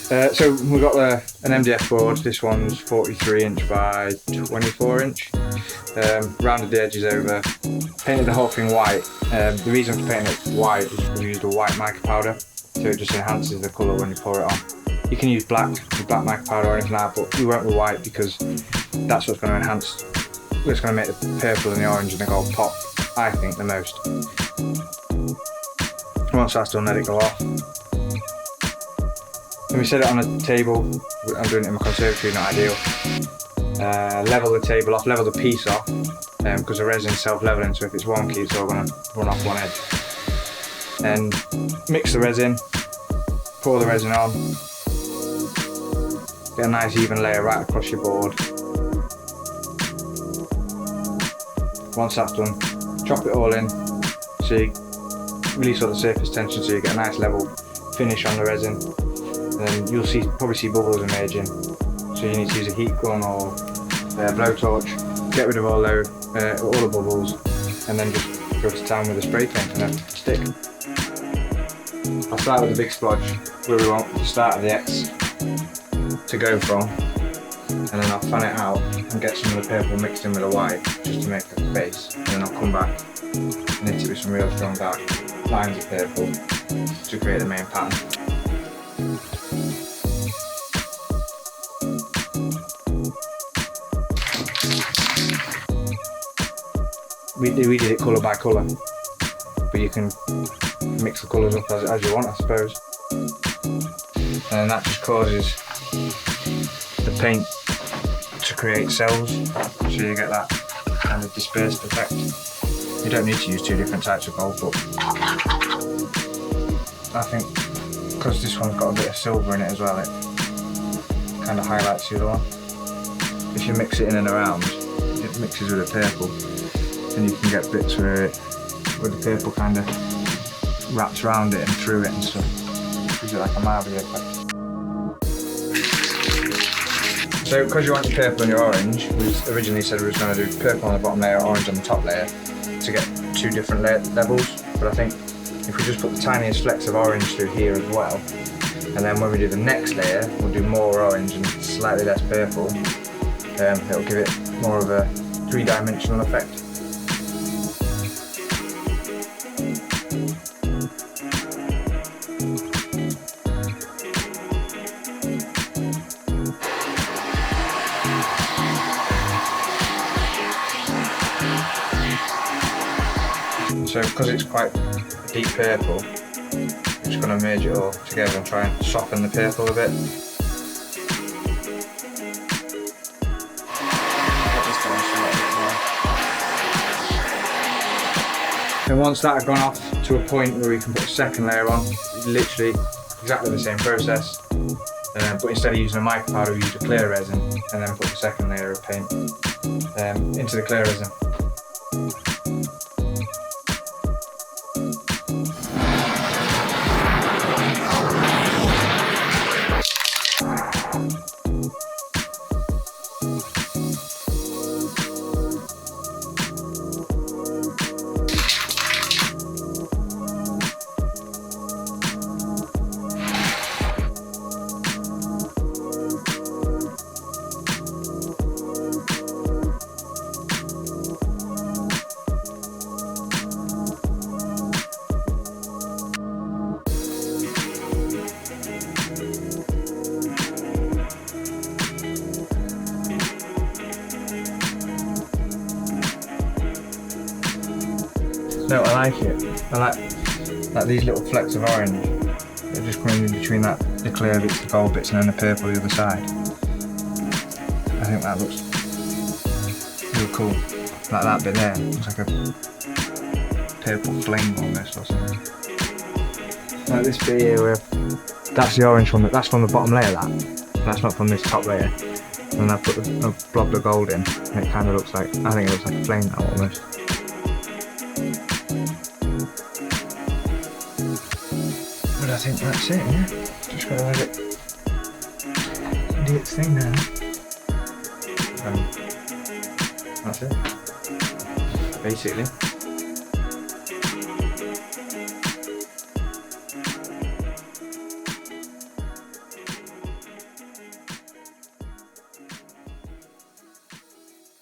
So we've got an MDF board. This one's 43 inch by 24 inch. Rounded the edges over, painted the whole thing white. The reason for painting it white is because we used a white mica powder, so it just enhances the colour when you pour it on. You can use black mica powder or anything like that, but we went with white because that's what's going to enhance, it's going to make the purple and the orange and the gold pop, I think, the most. Once that's done, let it go off. Then we set it on a table. I'm doing it in my conservatory, not ideal. Level the table off, level the piece off, because the resin's self-leveling, so if it's wonky it's all going to run off one edge. Then mix the resin, pour the resin on, get a nice even layer right across your board. Once that's done, chop it all in, so you release all the surface tension so you get a nice level finish on the resin. Then you'll probably see bubbles emerging, so you need to use a heat gun or a blowtorch, get rid of all the bubbles, and then just go to town with a spray paint and a stick. I'll start with a big splodge where we want the start of the X to go from, and then I'll fan it out and get some of the purple mixed in with the white just to make a base, and then I'll come back and hit it with some real strong dark lines of purple to create the main pattern. We did it colour by colour, but you can mix the colours up as you want, I suppose. And that just causes the paint to create cells, so you get that kind of dispersed effect. You don't need to use two different types of gold, but I think because this one's got a bit of silver in it as well, it kind of highlights the other one. If you mix it in and around, it mixes with the purple, and you can get bits where the purple kind of wraps around it and through it and stuff. Gives it like a marbly effect. So because you want your purple and your orange, we originally said we were going to do purple on the bottom layer, orange on the top layer, to get two different levels. But I think if we just put the tiniest flecks of orange through here as well, and then when we do the next layer, we'll do more orange and slightly less purple, it'll give it more of a three-dimensional effect. So because it's quite a deep purple, I'm just going to merge it all together and try and soften the purple a bit. And once that had gone off to a point where we can put a second layer on, literally exactly the same process, but instead of using a mica powder we used a clear resin, and then put the second layer of paint into the clear resin. No, I like it. I like these little flecks of orange. They're just coming in between the clear bits, the gold bits, and then the purple the other side. I think that looks real cool. Like that bit there, looks like a purple flame almost or something. Like this bit here, where that's the orange that's from the bottom layer. That's not from this top layer. And I put a blob of gold in, and it kind of looks like, I think it looks like a flame now almost. But I think that's it, yeah? Just gotta let it do its thing now. That's it, basically.